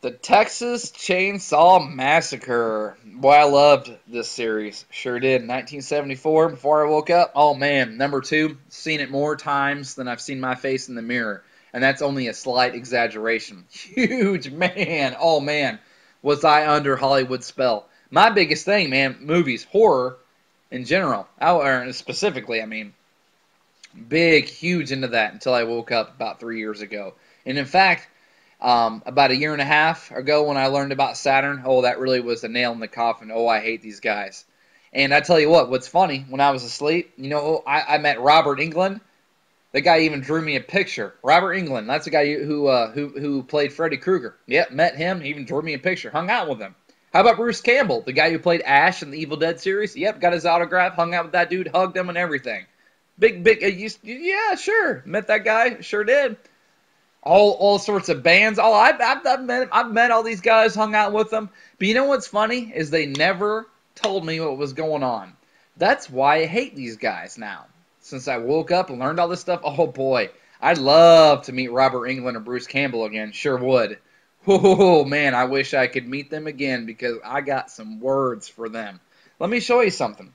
The Texas Chainsaw Massacre. Boy, I loved this series. Sure did. 1974, before I woke up. Oh, man. Number 2, seen it more times than I've seen my face in the mirror. And that's only a slight exaggeration. Huge, man. Oh, man. Was I under Hollywood's spell. My biggest thing, man, movies, horror in general. Or specifically, I mean. Big, huge into that until I woke up about 3 years ago. And in fact, about a year and a half ago when I learned about Saturn, oh, that really was a nail in the coffin. Oh, I hate these guys. And I tell you what, what's funny, when I was asleep, you know, I met Robert Englund. The guy even drew me a picture. Robert Englund, that's the guy who played Freddy Krueger. Yep, met him, he even drew me a picture, hung out with him. How about Bruce Campbell, the guy who played Ash in the Evil Dead series? Yep, got his autograph, hung out with that dude, hugged him and everything. Yeah, sure, met that guy, sure did. All sorts of bands. Oh, I've met all these guys, hung out with them. But you know what's funny is they never told me what was going on. That's why I hate these guys now. Since I woke up and learned all this stuff, oh boy, I'd love to meet Robert Englund or Bruce Campbell again. Sure would. Oh man, I wish I could meet them again because I got some words for them. Let me show you something.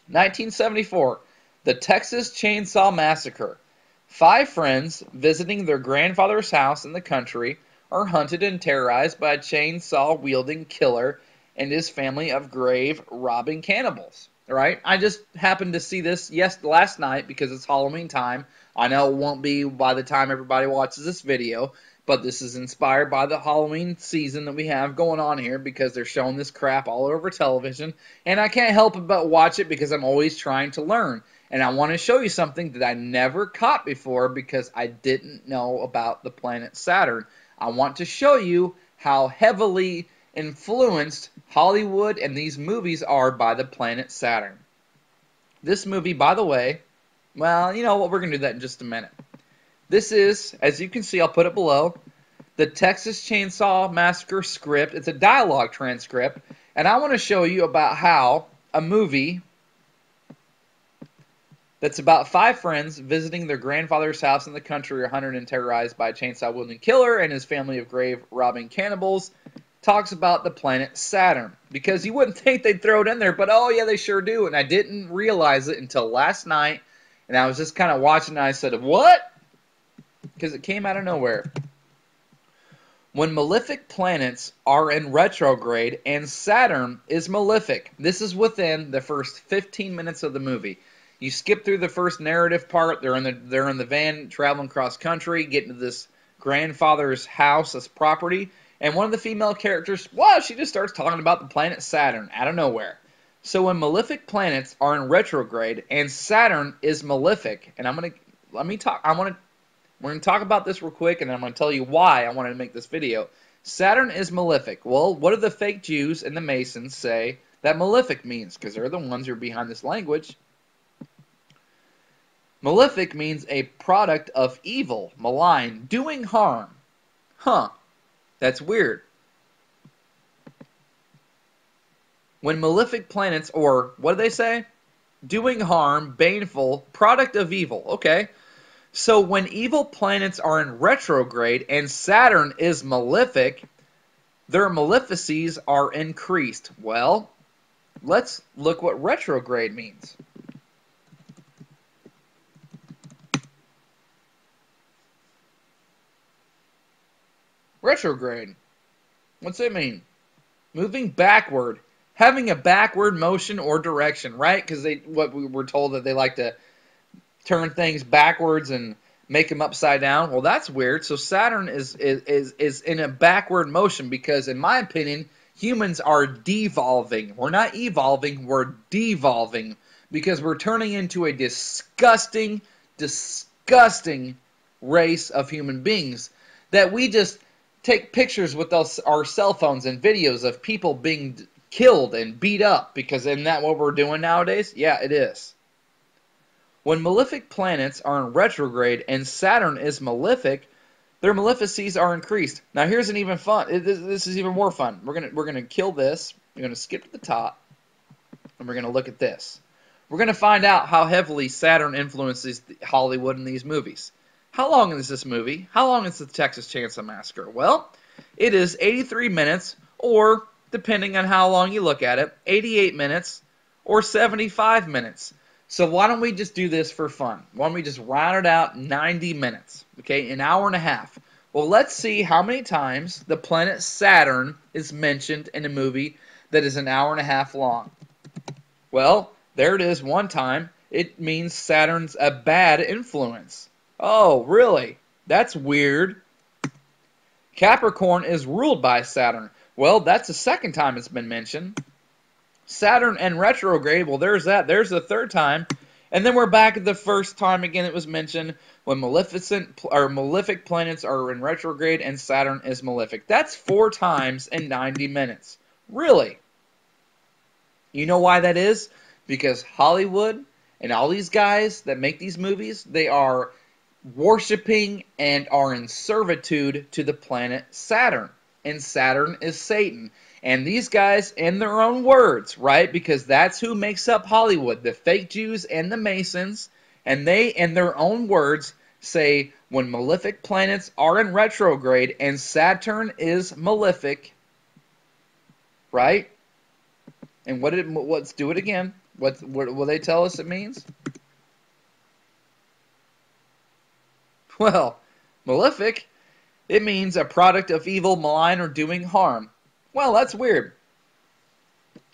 1974, the Texas Chainsaw Massacre. 5 friends visiting their grandfather's house in the country are hunted and terrorized by a chainsaw-wielding killer and his family of grave-robbing cannibals. Right? I just happened to see this last night because it's Halloween time. I know it won't be by the time everybody watches this video, but this is inspired by the Halloween season that we have going on here because they're showing this crap all over television, and I can't help but watch it because I'm always trying to learn. And I want to show you something that I never caught before because I didn't know about the planet Saturn. I want to show you how heavily influenced Hollywood and these movies are by the planet Saturn. This movie, by the way, well, you know what, we're going to do that in just a minute. This is, as you can see, I'll put it below, the Texas Chainsaw Massacre script. It's a dialogue transcript, and I want to show you about how a movie that's about 5 friends visiting their grandfather's house in the country are hunted and terrorized by a chainsaw-wielding killer and his family of grave-robbing cannibals talks about the planet Saturn. Because you wouldn't think they'd throw it in there, but oh yeah, they sure do. And I didn't realize it until last night, and I was just kind of watching and I said, what? Because it came out of nowhere. When malefic planets are in retrograde and Saturn is malefic. This is within the first 15 minutes of the movie. You skip through the first narrative part. They're in the van traveling cross country, getting to this grandfather's house, this property, and one of the female characters, wow, she just starts talking about the planet Saturn out of nowhere. So when malefic planets are in retrograde and Saturn is malefic, and we're going to talk about this real quick, and I'm going to tell you why I wanted to make this video. Saturn is malefic. Well, what do the fake Jews and the Masons say that malefic means? Because they're the ones who are behind this language. Malefic means a product of evil, malign, doing harm. Huh. That's weird. When malefic planets, or what do they say? Doing harm, baneful, product of evil. Okay. So when evil planets are in retrograde and Saturn is malefic, their malefices are increased. Well, let's look what retrograde means. Retrograde. What's it mean? Moving backward. Having a backward motion or direction, right? Because what we were told that they like to turn things backwards and make them upside down. Well, that's weird. So Saturn is in a backward motion because, in my opinion, humans are devolving. We're not evolving, we're devolving because we're turning into a disgusting, disgusting race of human beings that we just take pictures with our cell phones and videos of people being killed and beat up because isn't that what we're doing nowadays? Yeah, it is. When malefic planets are in retrograde and Saturn is malefic, their malefices are increased. Now here's an even fun. This is even more fun. We're gonna kill this. We're gonna skip to the top, and we're gonna look at this. We're gonna find out how heavily Saturn influences Hollywood in these movies. How long is this movie? How long is the Texas Chainsaw Massacre? Well, It is 83 minutes, or, depending on how long you look at it, 88 minutes or 75 minutes. So why don't we just do this for fun? Why don't we just round it out 90 minutes, okay, an hour and a half. Well, let's see how many times the planet Saturn is mentioned in a movie that is an hour and a half long. Well, there it is one time. It means Saturn's a bad influence. Oh, really? That's weird. Capricorn is ruled by Saturn. Well, that's the second time it's been mentioned. Saturn and retrograde, well, there's that. There's the third time. And then we're back at the first time again it was mentioned when malefic planets are in retrograde and Saturn is malefic. That's 4 times in 90 minutes. Really? You know why that is? Because Hollywood and all these guys that make these movies, they are worshiping and are in servitude to the planet Saturn. And Saturn is Satan. And these guys, in their own words, right, because that's who makes up Hollywood, the fake Jews and the Masons, and they, in their own words, say when malefic planets are in retrograde and Saturn is malefic, right? And let's do it again. What will they tell us it means? Well, malefic, it means a product of evil, malign, or doing harm. Well, that's weird.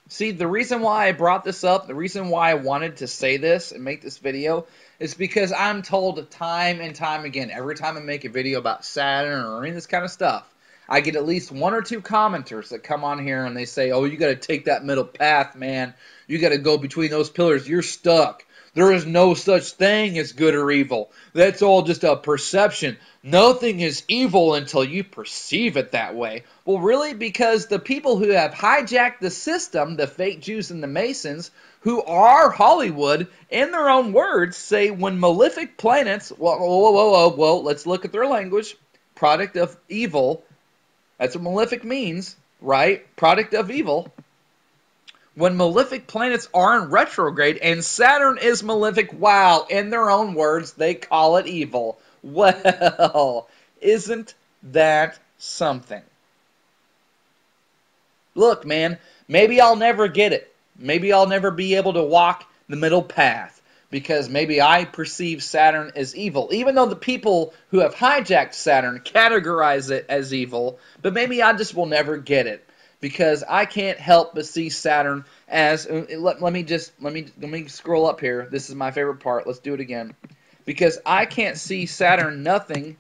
See, the reason why I brought this up, the reason why I wanted to say this and make this video is because I'm told time and time again, every time I make a video about Saturn or any of this kind of stuff, I get at least 1 or 2 commenters that come on here and they say, oh, you got to take that middle path, man. You got to go between those pillars. You're stuck. There is no such thing as good or evil. That's all just a perception. Nothing is evil until you perceive it that way. Well, really, because the people who have hijacked the system, the fake Jews and the Masons, who are Hollywood, in their own words, say when malefic planets, whoa, let's look at their language, product of evil, that's what malefic means, right? Product of evil. When malefic planets are in retrograde and Saturn is malefic, wow, in their own words, they call it evil. Well, isn't that something? Look, man, maybe I'll never get it. Maybe I'll never be able to walk the middle path because maybe I perceive Saturn as evil, even though the people who have hijacked Saturn categorize it as evil, but maybe I just will never get it. Because I can't help but see Saturn as let me scroll up here. This is my favorite part. Let's do it again. Because I can't see Saturn nothing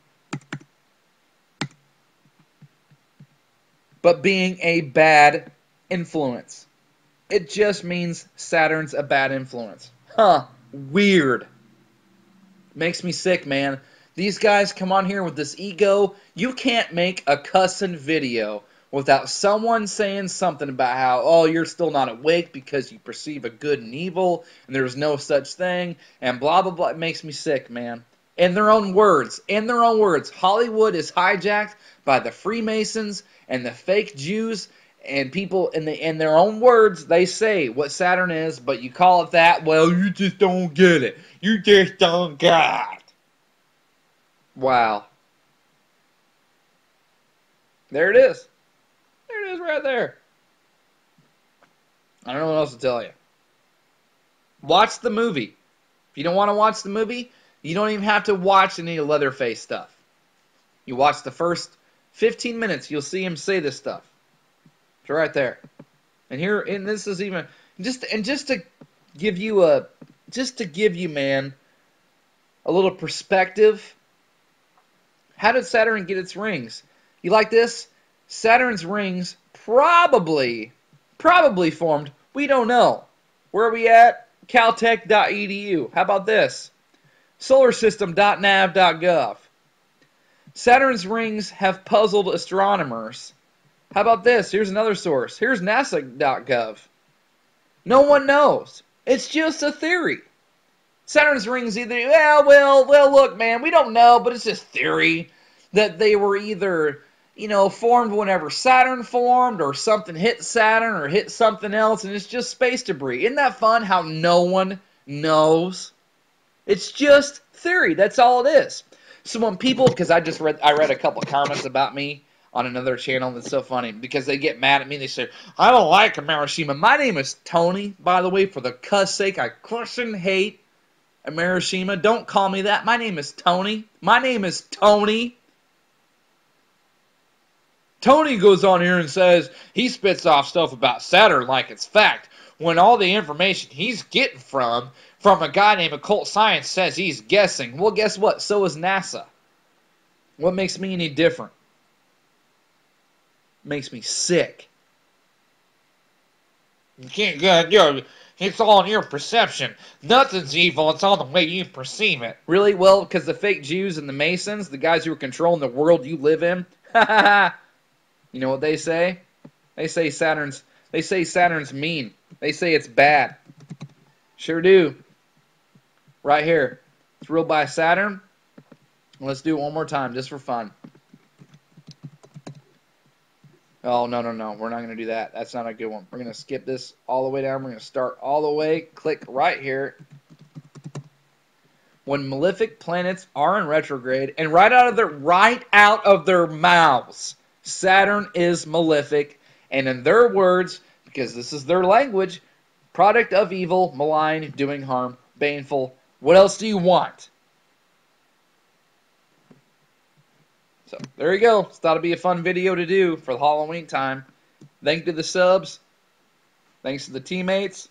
but being a bad influence. It just means Saturn's a bad influence. Huh, weird. Makes me sick, man. These guys come on here with this ego. You can't make a cussing video without someone saying something about how, oh, you're still not awake because you perceive a good and evil, and there's no such thing, and blah, blah, blah. It makes me sick, man. In their own words, Hollywood is hijacked by the Freemasons and the fake Jews, and people, in their own words, they say what Saturn is, but you call it that, well, you just don't get it. You just don't get it. Wow. There it is. There it is right there. I don't know what else to tell you. Watch the movie. If you don't want to watch the movie, you don't even have to watch any Leatherface stuff. You watch the first 15 minutes, you'll see him say this stuff. It's right there. And this is even just to give you, man, a little perspective. How did Saturn get its rings? You like this? Saturn's rings probably formed. We don't know. Where are we at? Caltech.edu. How about this? Solarsystem.nav.gov. Saturn's rings have puzzled astronomers. How about this? Here's another source. Here's NASA.gov. No one knows. It's just a theory. Saturn's rings either, well, look, man, we don't know, but it's just theory that they were either, formed whenever Saturn formed, or something hit Saturn, or hit something else, and it's just space debris. Isn't that fun how no one knows? It's just theory. That's all it is. So when people, because I read a couple of comments about me on another channel that's so funny because they get mad at me. They say, I don't like Amerishima. My name is Tony, by the way, for the cuss sake. I cussing hate Amerishima. Don't call me that. My name is Tony. My name is Tony. Tony goes on here and says he spits off stuff about Saturn like it's fact, when all the information he's getting from a guy named Occult Science says he's guessing. Well, guess what? So is NASA. What makes me any different? Makes me sick. You can't go. It's all in your perception. Nothing's evil. It's all the way you perceive it. Really? Well, because the fake Jews and the Masons, the guys who are controlling the world you live in, you know what they say? They say Saturn's mean. They say it's bad. Sure do. Right here. It's ruled by Saturn. Let's do it one more time just for fun. Oh, no. We're not going to do that. That's not a good one. We're going to skip this all the way down. We're going to start all the way. Click right here. When malefic planets are in retrograde, and right out of their mouths, Saturn is malefic, and in their words, because this is their language, product of evil, malign, doing harm, baneful. What else do you want? So there you go. Thought it'd be a fun video to do for the Halloween time. Thanks to the subs. Thanks to the teammates.